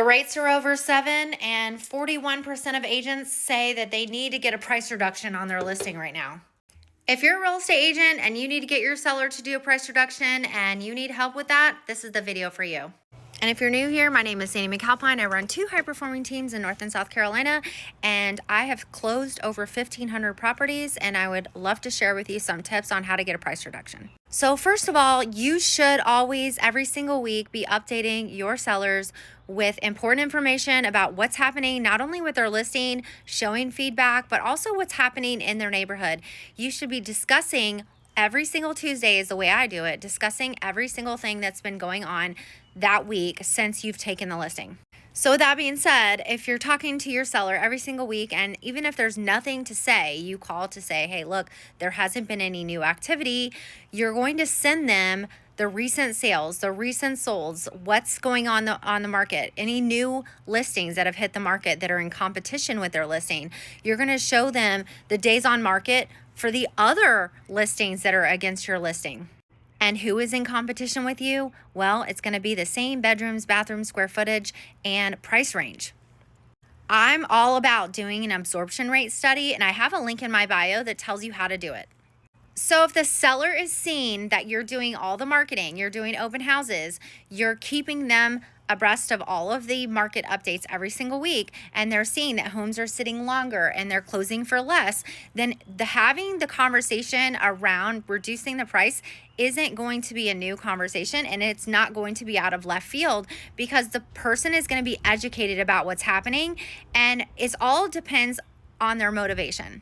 The rates are over 7, and 41% of agents say that they need to get a price reduction on their listing right now. If you're a real estate agent and you need to get your seller to do a price reduction and you need help with that, this is the video for you. And if you're new here, my name is Sandy McAlpine. I run 2 high-performing teams in North and South Carolina, and I have closed over 1,500 properties, and I would love to share with you some tips on how to get a price reduction. So first of all, you should always, every single week, be updating your sellers with important information about what's happening, not only with their listing, showing feedback, but also what's happening in their neighborhood. You should be discussing every single Tuesday, is the way I do it, discussing every single thing that's been going on that week since you've taken the listing. So with that being said, if you're talking to your seller every single week, and even if there's nothing to say, you call to say, hey, look, there hasn't been any new activity, you're going to send them the recent sales, the recent solds, what's going on the market, any new listings that have hit the market that are in competition with their listing. You're going to show them the days on market for the other listings that are against your listing. And who is in competition with you? Well, it's going to be the same bedrooms, bathrooms, square footage, and price range. I'm all about doing an absorption rate study, and I have a link in my bio that tells you how to do it. So if the seller is seeing that you're doing all the marketing, you're doing open houses, you're keeping them abreast of all of the market updates every single week, and they're seeing that homes are sitting longer and they're closing for less, then having the conversation around reducing the price isn't going to be a new conversation, and it's not going to be out of left field, because the person is going to be educated about what's happening, and it all depends on their motivation.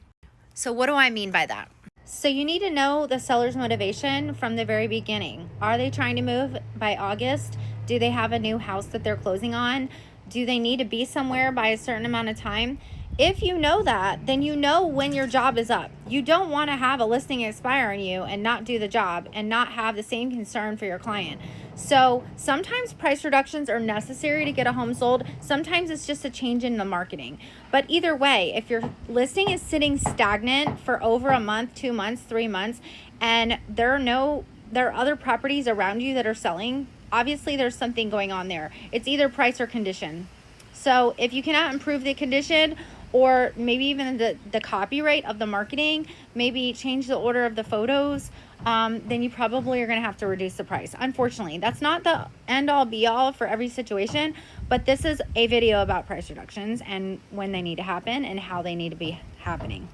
So what do I mean by that? So you need to know the seller's motivation from the very beginning. Are they trying to move by August? Do they have a new house that they're closing on? Do they need to be somewhere by a certain amount of time? If you know that, then you know when your job is up. You don't want to have a listing expire on you and not do the job and not have the same concern for your client. So sometimes price reductions are necessary to get a home sold. Sometimes it's just a change in the marketing. But either way, if your listing is sitting stagnant for over a month, 2 months, 3 months, and there are other properties around you that are selling, obviously there's something going on there. It's either price or condition. So if you cannot improve the condition, or maybe even the copyright of the marketing, maybe change the order of the photos, then you probably are going to have to reduce the price. Unfortunately, that's not the end all be all for every situation, but this is a video about price reductions and when they need to happen and how they need to be happening.